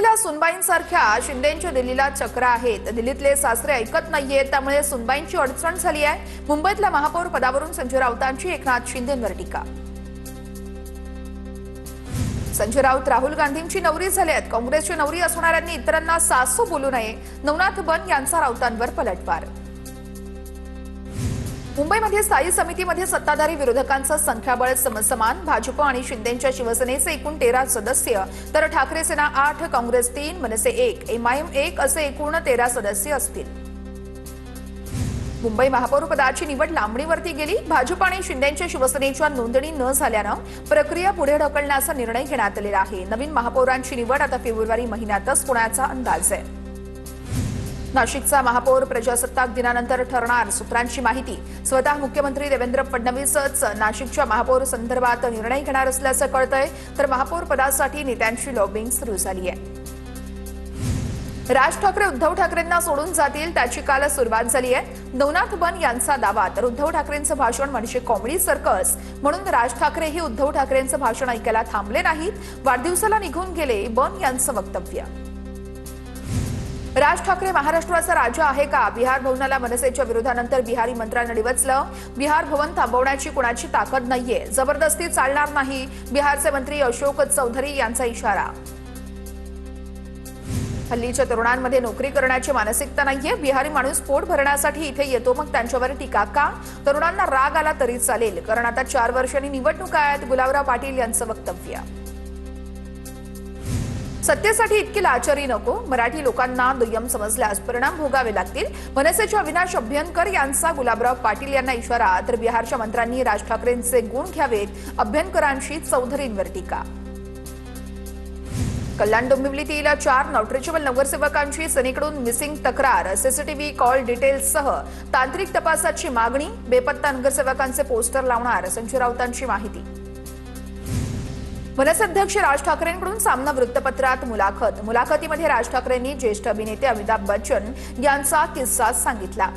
मुंबईतल्या सुनबाईंसारख्या शिंदेंच्या दिल्लीला चक्र आहेत। दिल्लीतले सासरे ऐकत नाहीयेत, त्यामुळे सुनबाईंची अडचण झाली आहे। मुंबईतल्या महापौर पदावरून संजय राऊतांची एकनाथ शिंदेंवर टीका। संजय राऊत राहुल गांधींची नवरी झाले आहेत। काँग्रेसची नवरी असणाऱ्यांनी इतरांना सासू बोलू नये, नवनाथ बन यांचा राऊतांवर पलटवार। मुंबईमध्ये स्थायी समितीमध्ये सत्ताधारी विरोधकांचं संख्याबळ समसमान। भाजप आणि शिंदेंच्या शिवसेनेचे एकूण 13 सदस्य, तर ठाकरे सेना 8, काँग्रेस 3, मनसे 1, एमआयएम 1 असे एकूण 13 सदस्य असतील। मुंबई महापौर पदाची निवड लांबणीवरती गेली। भाजप आणि शिंदेंच्या शिवसेनेच्या नोंदणी न झाल्यानं प्रक्रिया पुढे ढकलण्याचा निर्णय घेण्यात आलेला आहे। नवीन महापौरांची निवड आता फेब्रुवारी महिन्यातच होण्याचा अंदाज आहे। नाशिकचा महापौर प्रजासत्ताक दिनानंतर ठरणार, सूत्रांची माहिती। स्वतः मुख्यमंत्री देवेंद्र फडणवीसच नाशिकच्या महापौर संदर्भात निर्णय घेणार असल्याचं कळतंय, तर महापौर पदासाठी नेत्यांची लॉबिंग सुरू झाली आहे। राज ठाकरे उद्धव ठाकरेंना सोडून जातील, त्याची काल सुरुवात झाली आहे। नवनाथ बन यांचा दावा, तर उद्धव ठाकरेंचं भाषण म्हणजे कॉमेडी सर्कस, म्हणून राज ठाकरेही उद्धव ठाकरेंचं भाषण ऐकायला थांबले नाहीत, वाढदिवसाला निघून गेले, बन यांचं वक्तव्य। राज ठाकरे महाराष्ट्राचा राजा आहे का? बिहार भवनाला मनसेच्या विरोधानंतर बिहारी मंत्र्यांना डिवचलं। बिहार भवन थांबवण्याची कुणाची ताकद नाहीये, जबरदस्ती चालणार नाही, बिहारचे मंत्री अशोक चौधरी यांचा इशारा। हल्लीच्या तरुणांमध्ये नोकरी करण्याची मानसिकता नाहीये, बिहारी माणूस पोट भरण्यासाठी इथे येतो, मग त्यांच्यावर टीका का? तरुणांना राग आला तरी चालेल, कारण आता 4 वर्षांनी निवडणुका आहेत, गुलाबराव पाटील यांचं वक्तव्य। सत्तेसाठी इतकी लाचारी नको, मराठी लोकांना दुय्यम समजल्यास परिणाम भोगावे लागतील, मनसेच्या अविनाश अभ्यंकर यांचा गुलाबराव पाटील यांना इशारा। तर बिहारच्या मंत्र्यांनी राज ठाकरेंचे गुण घ्यावेत, अभ्यंकरांची चौधरींवर टीका। कल्याण डोंबिवलीतील 4 नॉट रिचेबल नगरसेवकांची सेनेकडून मिसिंग तक्रार, सीसीटीव्ही कॉल डिटेल्ससह तांत्रिक तपासाची मागणी। बेपत्ता नगरसेवकांचे पोस्टर लावणार, संजय राऊतांची माहिती। मनसे अध्यक्ष राज ठाकरेंकडून सामना वृत्तपत्रात मुलाखतीमध्ये राज ठाकरेंनी ज्येष्ठ अभिनेते अमिताभ बच्चन यांचा किस्सा सांगितला।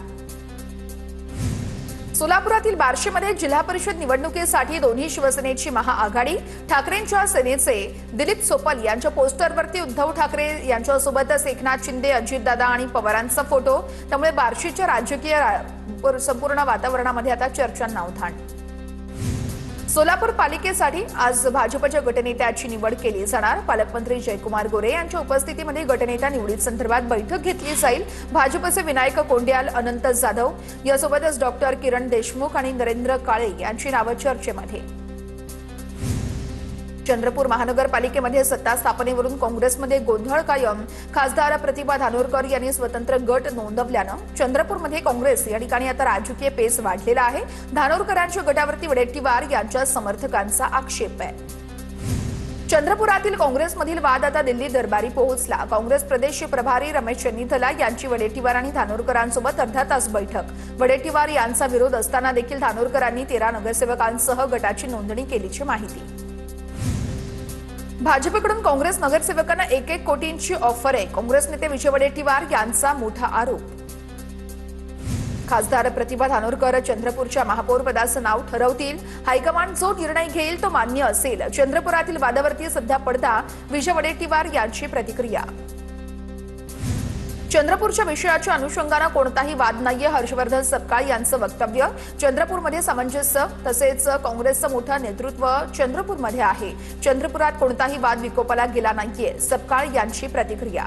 सोलापुरातील बार्शीमध्ये जिल्हा परिषद निवडणुकीसाठी दोन्ही शिवसेनेची महाआघाडी। ठाकरेंच्या सेनेचे दिलीप सोपल यांच्या पोस्टरवरती उद्धव ठाकरे यांच्यासोबतच एकनाथ शिंदे, अजितदादा आणि पवारांचा फोटो। त्यामुळे बार्शीच्या राजकीय संपूर्ण वातावरणामध्ये आता चर्चांना उधाण। सोलापूर पालिकेसाठी आज भाजपच्या गटनेत्याची निवड केली जाणार। पालकमंत्री जयकुमार गोरे यांच्या उपस्थितीमध्ये गटनेता निवडीसंदर्भात बैठक घेतली जाईल। भाजपचे विनायक कोंडियाल, अनंत जाधव यासोबतच डॉक्टर किरण देशमुख आणि नरेंद्र काळे यांची नावं चर्चेमध्ये। चंद्रपूर महानगरपालिकेमध्ये सत्ता स्थापनेवरून काँग्रेसमध्ये गोंधळ कायम। खासदार प्रतिभा धानोरकर यांनी स्वतंत्र गट नोंदवल्यानं चंद्रपूरमध्ये काँग्रेस या ठिकाणी आता राजकीय पेस वाढलेला आहे। धानोरकरांच्या गटावरती वडेट्टीवार यांच्या समर्थकांचा आक्षेप आहे। चंद्रपुरातील काँग्रेसमधील वाद आता दिल्ली दरबारी पोहोचला। काँग्रेस प्रदेश प्रभारी रमेश चन्नीथला यांची वडेट्टीवार आणि धानोरकरांसोबत अर्धा तास बैठक। वडेट्टीवार यांचा विरोध असताना देखील धानोरकरांनी 13 नगरसेवकांसह गटाची नोंदणी केल्याची माहिती। भाजपकडून काँग्रेस नगरसेवकांना 1-1 कोटींची ऑफर आहे, काँग्रेस नेते विजय वडेट्टीवार यांचा मोठा आरोप। खासदार प्रतिभा धानोरकर चंद्रपूरच्या महापौर पदाचं नाव ठरवतील, हायकमांड जो निर्णय घेईल तो मान्य असेल। चंद्रपुरातील वादावरती सध्या पडदा, विजय वडेट्टीवार यांची प्रतिक्रिया। चंद्रपूरच्या विषयाच्या अनुषंगाने कोणताही वाद नाहीये, हर्षवर्धन सपकाळ यांचं वक्तव्य। चंद्रपूरमध्ये सामंजस्य तसेच काँग्रेसचं मोठं नेतृत्व चंद्रपूरमध्ये आहे। चंद्रपुरात कोणताही वाद विकोपाला गेला नाहीये, सपकाळ यांची प्रतिक्रिया।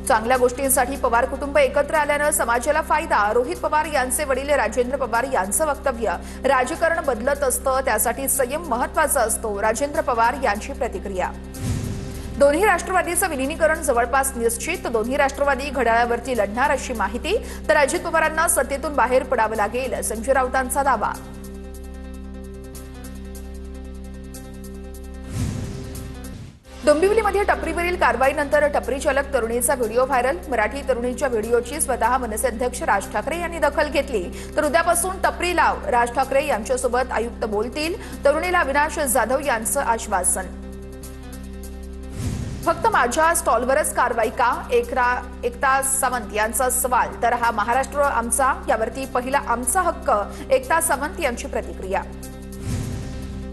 चांगल्या गोष्टींसाठी पवार कुटुंब एकत्र आल्यानं समाजाला फायदा, रोहित पवार यांचे वडील राजेंद्र पवार यांचं वक्तव्य। राजकारण बदलत असतं, त्यासाठी संयम महत्त्वाचा असतो, राजेंद्र पवार यांची प्रतिक्रिया। दोन्ही राष्ट्रवादीचं विलीनीकरण जवळपास निश्चित, दोन्ही राष्ट्रवादी घड्याळावरती लढणार अशी माहिती। तर अजित पवारांना सत्तेतून बाहेर पडावं लागेल, संजय राऊतांचा दावा। डोंबिवलीमध्ये टपरीवरील कारवाईनंतर टपरी चालक तरुणीचा व्हिडिओ व्हायरल। मराठी तरुणीच्या व्हिडिओची स्वतः मनसे अध्यक्ष राज ठाकरे यांनी दखल घेतली, तर उद्यापासून टपरी लाव, राज ठाकरे यांच्यासोबत आयुक्त बोलतील। तरुणीला अविनाश जाधव यांचं आश्वासन। फक्त माझ्या स्टॉलवरच कारवाई का? एकता सावंत यांचा सवाल। तर हा महाराष्ट्र आमचा, यावरती पहिला आमचा हक्क, एकता सावंत यांची प्रतिक्रिया।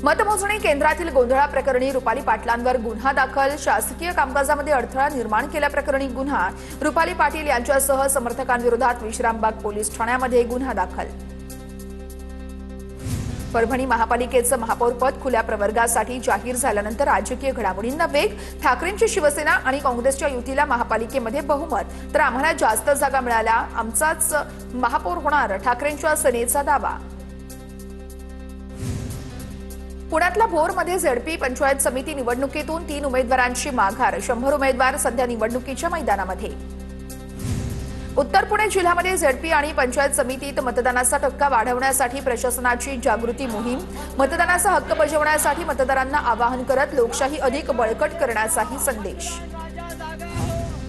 मतमोजणी केंद्रातील गोंधळाप्रकरणी रुपाली पाटलांवर गुन्हा दाखल. शासकीय कामकाजामध्ये अडथळा निर्माण केल्याप्रकरणी गुन्हा. रुपाली पाटील यांच्यासह समर्थकांविरोधात विश्रामबाग पोलीस ठाण्यामध्ये गुन्हा दाखल. परभणी महापालिकेचं महापौरपद खुल्या प्रवर्गासाठी जाहीर झाल्यानंतर राजकीय घडामोडींना वेग. ठाकरेंची शिवसेना आणि काँग्रेसच्या युतीला महापालिकेमध्ये बहुमत, तर आम्हाला जास्त जागा मिळाल्या, आमचाच महापौर होणार, ठाकरेंच्या सेनेचा दावा. पुण्यातल्या भोरमध्ये झेडपी पंचायत समिती निवडणुकीतून 3 उमेदवारांची माघार. 100 उमेदवार सध्या निवडणुकीच्या मैदानामध्ये. उत्तर पुणे जिल्ह्यामध्ये झेडपी आणि पंचायत समितीत मतदानाचा टक्का वाढवण्यासाठी प्रशासनाची जागृती मोहीम. मतदानाचा हक्क बजावण्यासाठी मतदारांना आवाहन करत लोकशाही अधिक बळकट करण्याचाही संदेश.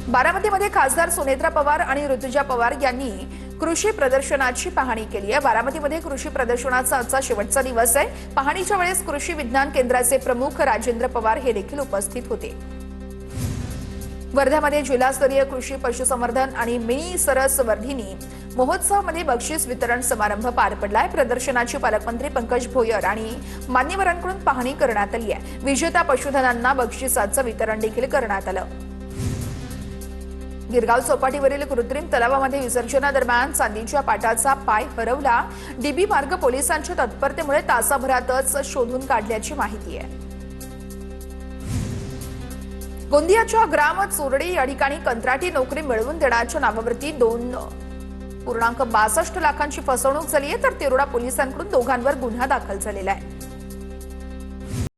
बारामतीमध्ये खासदार सुनेत्रा पवार आणि ऋतुजा पवार यांनी कृषी प्रदर्शनाची पाहणी केली आहे. बारामतीमध्ये कृषी प्रदर्शनाचा आजचा शेवटचा दिवस आहे. पाहणीच्या वेळेस कृषी विज्ञान केंद्राचे प्रमुख राजेंद्र पवार हे देखील उपस्थित होते. वर्ध्यामध्ये जिल्हास्तरीय कृषी पशुसंवर्धन आणि मिनी सरस वर्धिनी महोत्सवामध्ये बक्षीस वितरण समारंभ पार पडलाय. प्रदर्शनाची पालकमंत्री पंकज भोयर आणि मान्यवरांकडून पाहणी करण्यात आली आहे. विजेता पशुधनांना बक्षिसाचं वितरण देखील करण्यात आलं. गिरगाव चौपाटीवरील कृत्रिम तलावामध्ये विसर्जनादरम्यान चांदीच्या पाटाचा पाय हरवला. डीबी मार्ग पोलिसांच्या तत्परतेमुळे तासाभरातच शोधून काढल्याची माहिती आहे. गोंदियाच्या ग्राम चोरडे या ठिकाणी कंत्राटी नोकरी मिळवून देण्याच्या नावावरती 2.62 लाखांची फसवणूक झाली आहे, तर तिरोडा पोलिसांकडून दोघांवर गुन्हा दाखल झालेला आहे.